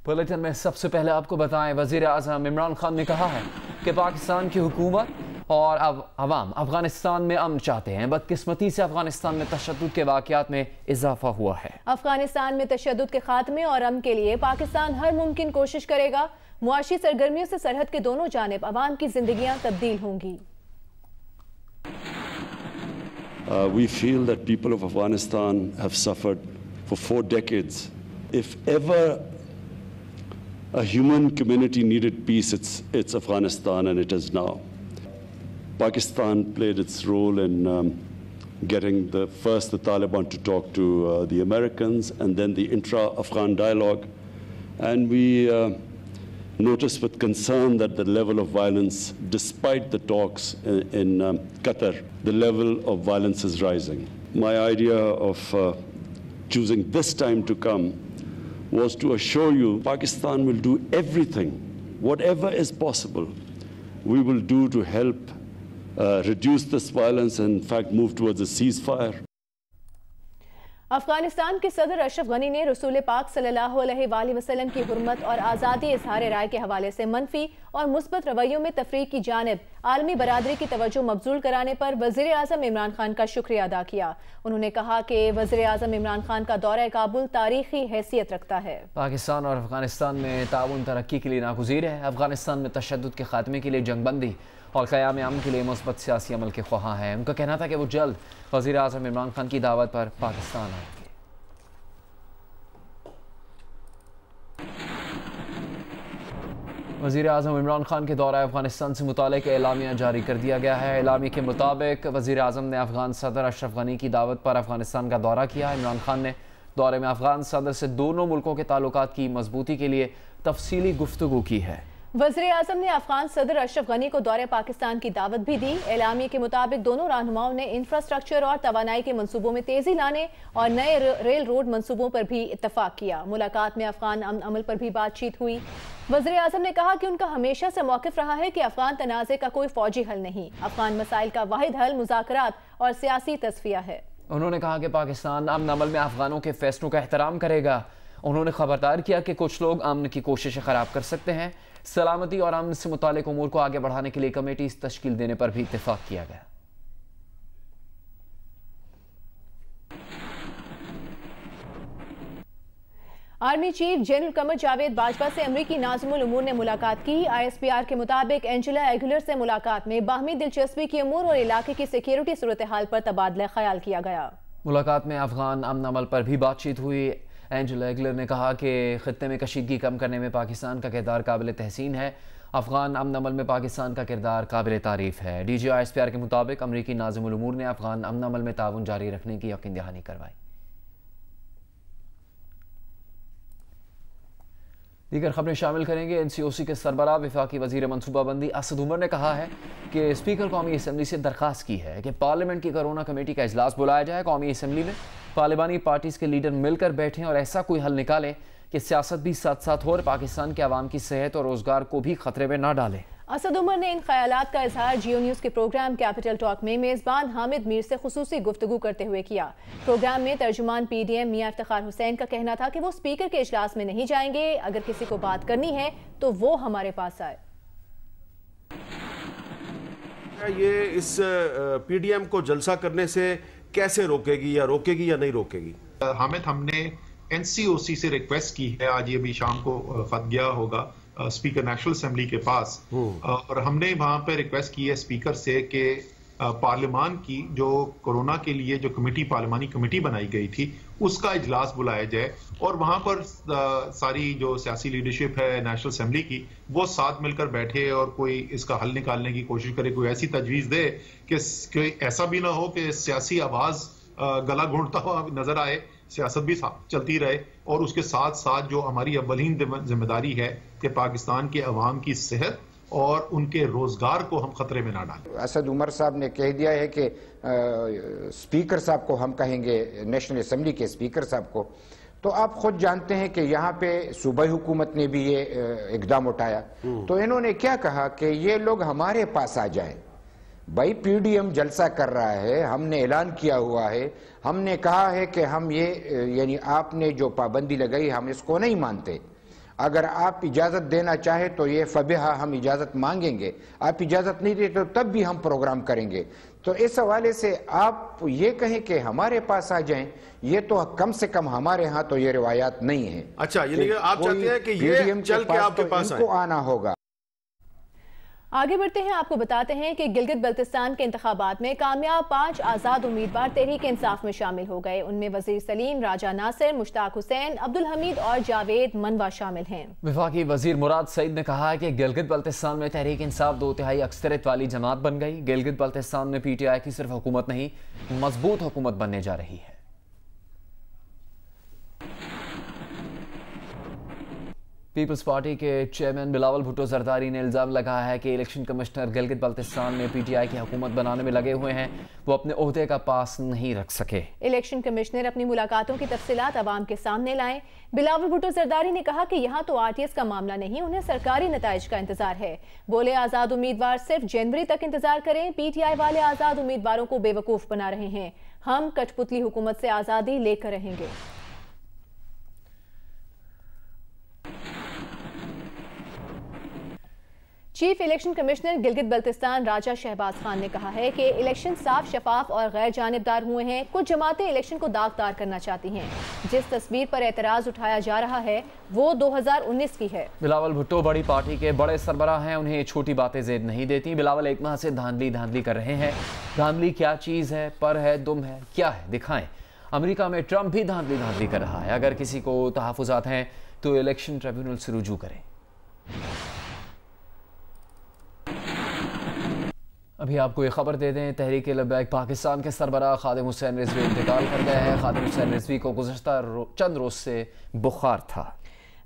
Bulletin में सबसे पहले आपको बताएं, वज़ीर आज़म इमरान खान ने कहा है कि पाकिस्तान की हुकूमत और अवाम अफगानिस्तान में अमन चाहते हैं। बदकिस्मती से अफगानिस्तान में तशद्दुद के वाक़यात में इजाफा हुआ है। अफगानिस्तान में तशद्दुद के खात्मे और अमन के लिए पाकिस्तान हर मुमकिन कोशिश करेगा। मुआशी सरगर्मियों से सरहद के दोनों जानिब अवाम की जिंदगियां तब्दील होंगी। We feel that people of Afghanistan have suffered for 4 decades. If ever a human community needed peace, it's Afghanistan, and it is now. Pakistan played its role in getting the Taliban to talk to the Americans, and then the intra-Afghan dialogue. And we noticed with concern that the level of violence, despite the talks in Qatar, the level of violence is rising. My idea of choosing this time to come was to assure you Pakistan will do everything, whatever is possible, we will do to help reduce this violence and in fact move towards a ceasefire. Afghanistan के सदर अशरफ गनी ने रसूल पाक सल्लल्लाहु अलैहि वसल्लम की हुर्मत और आज़ादी इज़हार राय के हवाले से मनफी और मुस्बत रवैयों में तफरीक की जानिब आलमी बरादरी की तवज्जो मबजूल कराने पर वज़ीर आज़म इमरान खान का शुक्रिया अदा किया। उन्होंने कहा कि वज़ीर आज़म इमरान खान का दौरा काबुल तारीखी हैसियत रखता है। पाकिस्तान और अफगानिस्तान में ताउन तरक्की के लिए नागुज़ीर है। अफगानिस्तान में तशद्दुद के खात्मे के लिए जंगबंदी और क़याम अमन के लिए मुस्बत सियासी अमल के ख्वाह हैं। उनका कहना था कि वो जल्द वज़ीर आज़म इमरान खान की दावत पर पाकिस्तान आएंगे। वज़ीर आज़म इमरान खान के दौरा अफगानिस्तान से मुतालिक एलामिया जारी कर दिया गया है। एलामिया के मुताबिक वज़ीर आज़म ने अफगान सदर अशरफ गनी की दावत पर अफगानिस्तान का दौरा किया। इमरान खान ने दौरे में अफगान सदर से दोनों मुल्कों के ताल्लुकात की मजबूती के लिए तफसीली गुफ्तगू की है। वज़ीर आज़म ने अफगान सदर अशरफ गनी को दौरे पाकिस्तान की दावत भी दी। एलामिया के मुताबिक दोनों रहनुमाओं ने इंफ्रास्ट्रक्चर और तवानाई के मंसूबों में तेजी लाने और नए रेल रोड मंसूबों पर भी इत्तफाक किया। मुलाकात में अफगान अमल पर भी बातचीत हुई। वज़ीर आज़म ने कहा कि उनका हमेशा से मौक़िफ़ रहा है कि अफगान तनाज़े का कोई फौजी हल नहीं, अफगान मसाइल का वाहिद हल मुज़ाकरात और सियासी तस्फ़िया है। उन्होंने कहा कि पाकिस्तान अमन अमल में अफगानों के फैसलों का एहतराम करेगा। उन्होंने खबरदार किया कि कुछ लोग अमन की कोशिशें ख़राब कर सकते हैं। सलामती और अमन से मुतालिक उमूर को आगे बढ़ाने के लिए कमेटी तश्कील देने पर भी इत्तेफाक किया गया। Army chief general Qamar Javed Bajwa से अमरीकी नाज़िमुल उमूर ने मुलाकात की। ISPR के मुताबिक एंजेला एगुलर से मुलाकात में बाहमी दिलचस्पी की उमूर और इलाके की सिक्योरिटी सूरत हाल पर तबादला ख्याल किया गया। मुलाकात में अफगान अमन अमल पर भी बातचीत हुई। एंजेला एगुलर ने कहा कि खित्ते में कशीदगी कम करने में पाकिस्तान का किरदार काबिल तहसीन है। अफगान अमन अमल में पाकिस्तान का किरदार काबिल तारीफ है। DG ISPR के मुताबिक अमरीकी नाज़िमुल उमूर ने अफगान अमन अमल में ताउन जारी रखने की यकीन दहानी करवाई। दीगर खबरें शामिल करेंगे। NCOC के सरबराह वफाकी वज़ीर मनसूबाबंदी असद उमर ने कहा है कि स्पीकर कौमी असम्बली से दरख्वास्त की है कि पार्लियामेंट की कोरोना कमेटी का इजलास बुलाया जाए। कौमी असम्बली में तालिबानी पार्टीज़ के लीडर मिलकर बैठें और ऐसा कोई हल निकालें कि सियासत भी साथ साथ हो और पाकिस्तान के अवाम की सेहत और रोज़गार को भी खतरे में न डालें। असद उमर ने इन ख्यालात का इजहार जियो न्यूज़ के प्रोग्राम कैपिटल टॉक में मेज़बान हामिद मीर से खुसूसी गुफ्तगू करते हुए किया। प्रोग्राम में तर्जुमान PDM मियां इफ्तिखार हुसैन का कहना था कि वो स्पीकर के इजलास में नहीं जाएंगे। अगर किसी को बात करनी है तो वो हमारे पास आए। ये इस PDM को जलसा करने से कैसे रोकेगी या नहीं रोकेगी? हामिद, हमने NCOC से रिक्वेस्ट की है, आज ये भी शाम को खत गया होगा स्पीकर नेशनल असेंबली के पास, और हमने वहां पे रिक्वेस्ट की है स्पीकर से कि पार्लियामान की जो कोरोना के लिए जो पार्लियामानी कमेटी बनाई गई थी उसका इजलास बुलाया जाए और वहां पर सारी जो सियासी लीडरशिप है नेशनल असेंबली की वो साथ मिलकर बैठे और कोई इसका हल निकालने की कोशिश करे, कोई ऐसी तजवीज दे कि ऐसा भी ना हो कि सियासी आवाज गला घोंटता हुआ नजर आए, सियासत भी चलती रहे और उसके साथ साथ जो हमारी अव्वलीन जिम्मेदारी है कि पाकिस्तान के अवाम की सेहत और उनके रोजगार को हम खतरे में ना डालें। असद उमर साहब ने कह दिया है कि स्पीकर साहब को हम कहेंगे, नेशनल असेंबली के स्पीकर साहब को, तो आप खुद जानते हैं कि यहाँ पे सूबाई हुकूमत ने भी ये इकदाम उठाया। तो इन्होंने क्या कहा कि ये लोग हमारे पास आ जाएं। भाई PDM जलसा कर रहा है, हमने ऐलान किया हुआ है, हमने कहा है कि हम ये यानी आपने जो पाबंदी लगाई हम इसको नहीं मानते। अगर आप इजाज़त देना चाहे तो ये फबिहा हम इजाज़त मांगेंगे, आप इजाज़त नहीं देते तो तब भी हम प्रोग्राम करेंगे। तो इस हवाले से आप ये कहें कि हमारे पास आ जाएं, ये तो कम से कम हमारे यहाँ तो ये रिवायात नहीं है। अच्छा, यानी कि आप चाहते हैं कि ये चल के आपके पास इनको आना होगा। आगे बढ़ते हैं, आपको बताते हैं कि गिलगित बल्तिस्तान के इंतखाबात में कामयाब 5 आज़ाद उम्मीदवार तहरीक इंसाफ में शामिल हो गए। उनमें वजीर सलीम, राजा नासिर, मुश्ताक हुसैन, अब्दुल हमीद और जावेद मनवा शामिल हैं। वफाकी वजीर मुराद सईद ने कहा है कि गिलगित बल्तिस्तान में तहरीक इंसाफ 2/3 अक्सरियत वाली जमात बन गई। गिलगित बल्तिस्तान में PTI की सिर्फ हुकूमत नहीं, मजबूत हुकूमत बनने जा रही है। पीपल्स पार्टी के चेयरमैन बिलावल भुट्टो जरदारी ने इल्ज़ाम लगाया है कि इलेक्शन कमिश्नर गिलगित बल्तिस्तान में PTI की हुकूमत बनाने में लगे हुए हैं, वो अपने ओहदे का पास नहीं रख सके। इलेक्शन कमिश्नर अपनी मुलाकातों की तफसीलात अवाम के सामने लाएं। बिलावल भुट्टो जरदारी ने कहा कि यहाँ तो RTS का मामला नहीं, उन्हें सरकारी नताइज का इंतजार है। बोले आज़ाद उम्मीदवार सिर्फ जनवरी तक इंतजार करें, PTI वाले आज़ाद उम्मीदवारों को बेवकूफ़ बना रहे हैं। हम कठपुतली हुकूमत से आज़ादी लेकर रहेंगे। Chief election commissioner Gilgit Baltistan Raja Shahbaz Khan ने कहा है कि इलेक्शन साफ, शफाफ और गैर जानिबदार हुए हैं। कुछ जमातें इलेक्शन को दागदार करना चाहती हैं। जिस तस्वीर पर एतराज उठाया जा रहा है वो 2019 की है। बिलावल भुट्टो बड़ी पार्टी के बड़े सरबराह हैं, उन्हें छोटी बातें ज़ेद नहीं देती। बिलावल एक माह से धांधली कर रहे हैं। धांधली क्या चीज़ है, पर है, दुम है, क्या है, दिखाएं। अमेरिका में ट्रंप भी धांधली कर रहा है। अगर किसी को तहफ़्फ़ुज़ात हैं तो इलेक्शन ट्रिब्यूनल से रुजू करें। अभी आपको ये खबर दे दें, तहरीक लब्बैक पाकिस्तान के सरबराह खादिम हुसैन रिजवी इंतकाल कर गए हैं। खादिम हुसैन रिजवी को गुज़श्ता चंद रोज़ से बुखार था।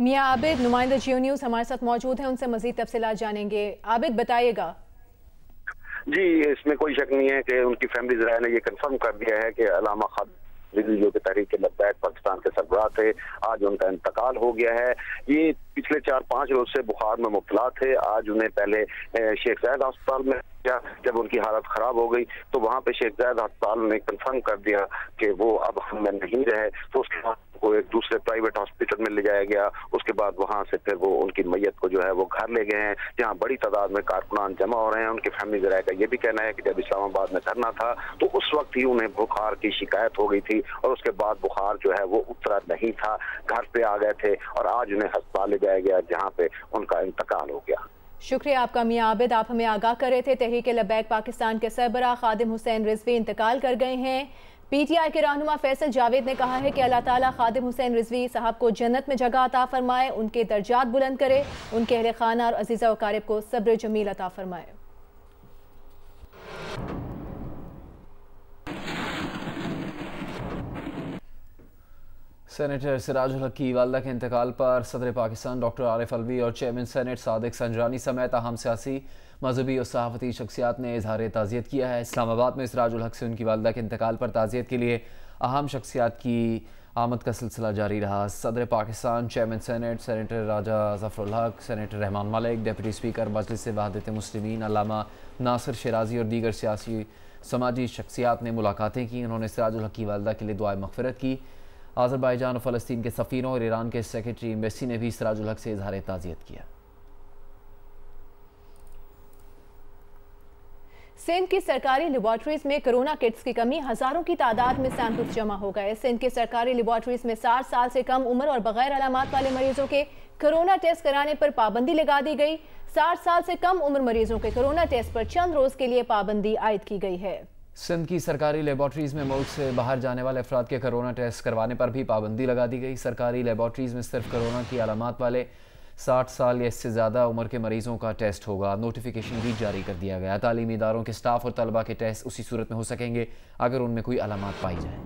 मियां आबिद, नुमाइंदा जियो न्यूज़ हमारे साथ मौजूद हैं, उनसे मज़ीद तफसीलात जानेंगे। आबिद, बताइएगा। जी, इसमें कोई शक नहीं है कि उनकी फैमिली ज़राए ने ये कंफर्म कर दिया है कि अलामा खादिम जो कि तहरीक लब्बैक पाकिस्तान के सरबराह थे, आज उनका इंतकाल हो गया है। ये पिछले 4-5 रोज से बुखार में मुब्तला थे। आज उन्हें पहले शेख जायद अस्पताल में, जब उनकी हालत खराब हो गई तो वहां पे शेख जायद अस्पताल ने कंफर्म कर दिया कि वो अब हम में नहीं रहे। तो उसके बाद को एक दूसरे प्राइवेट हॉस्पिटल में ले जाया गया। उसके बाद वहां से फिर वो उनकी मैयत को जो है वो घर ले गए हैं, जहां बड़ी तादाद में कारकुनान जमा हो रहे हैं। उनके फैमिली ज़राए का ये भी कहना है कि जब इस्लामाबाद में धरना था तो उस वक्त ही उन्हें बुखार की शिकायत हो गई थी और उसके बाद बुखार जो है वो उतरा नहीं था, घर पे आ गए थे और आज उन्हें अस्पताल ले जाया गया जहाँ पे उनका इंतकाल हो गया। शुक्रिया आपका मियां आबिद, आप हमें आगाह कर रहे थे। तहरीक लब्बैक पाकिस्तान के सरबराह खादिम हुसैन रिजवी इंतकाल कर गए हैं। PTI के रहनुमा फैसल जावेद ने कहा है कि अल्लाह ताला खादिम हुसैन रिजवी साहब को जन्नत में जगह अता फरमाए, उनके दर्जात बुलंद करे, उनके अहले खाना और अजीज़ा वकारिब को सब्र जमील अता फरमाए। सेनेटर सिराजुल हक की वालदा के इंतकाल पर सदर पाकिस्तान डॉक्टर आरिफ अलवी और चेयरमैन सेनेट सादिक संजरानी समेत अहम सियासी, मजहबी और सहाफ़ती शख्सियात ने इजहार ताज़ियत किया है। इस्लामाबाद में सिराजुल हक से उनकी वालदा के इंतकाल पर ताज़ियत के लिए अहम शख्सियात की आमद का सिलसिला जारी रहा। सदर Pakistan, chairman senate, senator Raja Zafarul Haq, senator Rehman Malik, deputy speaker Majlis Wahdat Muslimeen Allama Nasir Shirazi और दीगर सियासी समाजी शख्सियात ने मुलाकातें की। उन्होंने सिराजुल हक की वालदा के लिए दुआए मग़फ़िरत की। आज़रबाईजान और फ़लस्तीन के सफ़ीरों और ईरान के सेक्रेटरी एम्बेसी ने भी सिराजुल हक से इजहार ताज़ियत किया। सिंध की सरकारी लेबॉर्ट्रीज में कोरोना किट्स की कमी, हजारों की तादाद में सैंपल्स जमा हो गए। सिंध की सरकारी लेबॉर्ट्रीज में 60 साल से कम उम्र और बगैर अलामात वाले मरीजों के कोरोना टेस्ट कराने पर पाबंदी लगा दी गई। 60 साल से कम उम्र मरीजों के कोरोना टेस्ट पर चंद रोज के लिए पाबंदी आयद की गई है। सिंध की सरकारी लेबॉर्ट्रीज में मुल्क से बाहर जाने वाले अफराद के कोरोना टेस्ट करवाने पर भी पाबंदी लगा दी गई। सरकारी लेबॉर्ट्रीज में सिर्फ कोरोना की अलामात वाले 60 साल या इससे ज़्यादा उम्र के मरीजों का टेस्ट होगा। नोटिफिकेशन भी जारी कर दिया गया। तालीमी इदारों के स्टाफ और तलबा के टेस्ट उसी सूरत में हो सकेंगे अगर उनमें कोई अलामात पाई जाए।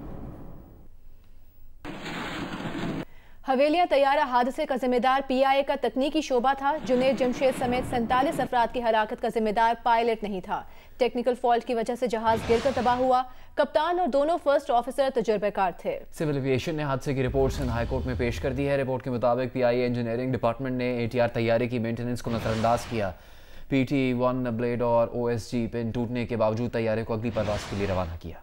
हवेलियां तैयारा हादसे का जिम्मेदार PIA का तकनीकी शोबा था। जुनैद जमशेद समेत 47 अफराद की हलाकत का जिम्मेदार पायलट नहीं था। टेक्निकल फॉल्ट की वजह से जहाज गिरकर तबाह हुआ। कप्तान और दोनों फर्स्ट ऑफिसर तजुर्बेकार थे। सिविल एविएशन ने हादसे की रिपोर्ट सिंध हाई कोर्ट में पेश कर दी है। रिपोर्ट के मुताबिक PIA इंजीनियरिंग डिपार्टमेंट ने ATR तैयारे की मेंटेनेंस को नजरअंदाज किया। PT-1 ब्लेड और OSG पिन टूटने के बावजूद तैयारे को अगली परवाज के लिए रवाना किया।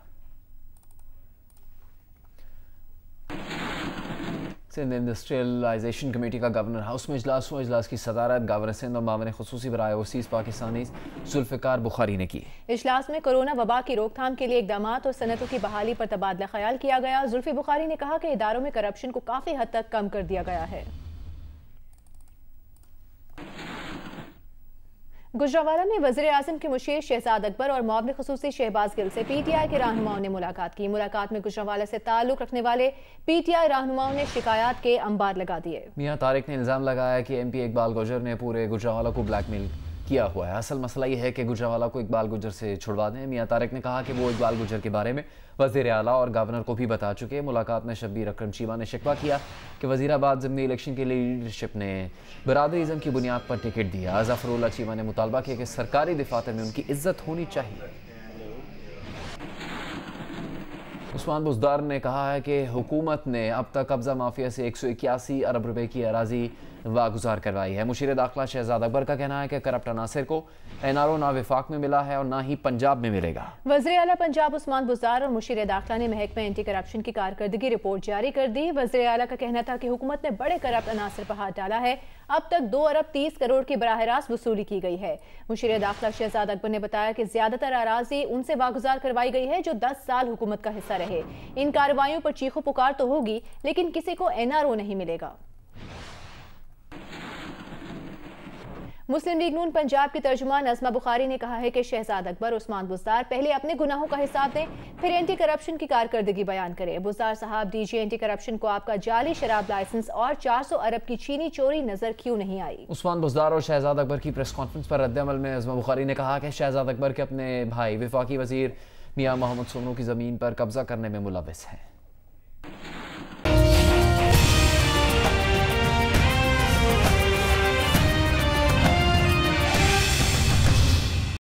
सिंध इंडस्ट्रियलाइजेशन कमेटी का गवर्नर हाउस में इजलास हुआ। इजलास की सदारत गवर्नर सिंध और मामले खुसूसी बराए ओवरसीज़ पाकिस्तानी जुल्फ़िकार बुखारी ने की। इजलास में कोरोना वबा की रोकथाम के लिए इकदाम और सनतों की बहाली पर तबादला ख्याल किया गया। जुल्फ़ी बुखारी ने कहा कि इदारों में करप्शन को काफ़ी हद तक कम कर दिया गया है। गुजरावाला में वज़ीर आज़म के मुशीर शहजाद अकबर और मुआविन ख़ुसूसी शहबाज गिल से PTI के रहनुमाओं ने मुलाकात की। मुलाकात में गुजरावाला से ताल्लुक़ रखने वाले PTI रहनुमाओं ने शिकायत के अंबार लगा दिए। मियां तारिक ने इल्ज़ाम लगाया कि MP इकबाल गुजर ने पूरे गुजरावाला को ब्लैकमेल किया हुआ है। असल मसला ये है कि गुजरावाला को इकबाल गुजर से छुड़वा दें। मियां तारिक ने कहा कि वो इकबाल गुजर के बारे में वज़ीर आला और गवर्नर को भी बता चुके हैं। मुलाकात में शब्बीर अकरम चीमा ने शिकवा किया कि वज़ीराबाद ज़िमनी इलेक्शन के लिए लीडरशिप ने बरादरीज़म की बुनियाद पर टिकट दिया। ज़फ़रुल्लाह चीमा ने मुतालबा किया कि सरकारी दफातर में उनकी इज्जत होनी चाहिए। उस्मान बुज़दार ने कहा है कि हुकूमत ने अब तक कब्ज़ा माफिया से 181 अरब रुपए की अराजी वागुजार करवाई है। मुशीर दाखिला शहजाद अकबर का कहना है कि करप्ट अनासिर को NRO ना विफाक में मिला है और ना ही पंजाब में मिलेगा। वज़ीर आला पंजाब उस्मान बुज़दार और मुशीर दाखिला ने महकमा एंटी करप्शन की कारकर्दगी रिपोर्ट जारी कर दी। वज़ीर आला का कहना था कि हुकूमत ने बड़े करप्ट अनासिर पर हाथ डाला है। अब तक 2 अरब 30 करोड़ की बराह रास्त वसूली की गई है। मुशीर दाखिला शहजाद अकबर ने बताया कि ज्यादातर अराजी उनसे वागुजार करवाई गई है जो 10 साल हुकूमत का हिस्सा रहे। इन कार्रवाइयों पर चीखो पुकार तो होगी लेकिन किसी को NRO नहीं मिलेगा। मुस्लिम लीग नून पंजाब की तर्जुमान नज़मा बुखारी ने कहा है कि शहजाद अकबर उस्मान बुज़दार पहले अपने गुनाहों का हिसाब दें, फिर एंटी करप्शन की कारकर्दगी बयान करें। बुज़दार साहब DG एंटी करप्शन को आपका जाली शराब लाइसेंस और 400 अरब की चीनी चोरी नजर क्यों नहीं आई। उस्मान बुज़दार और शहजाद अकबर की प्रेस कॉन्फ्रेंस पर रद्द-ए-अमल में नज़मा बुखारी ने कहा कि शहजाद अकबर के अपने भाई वफाकी वजीर मियां मोहम्मद सोनू की ज़मीन पर कब्जा करने में मुलव्विस हैं।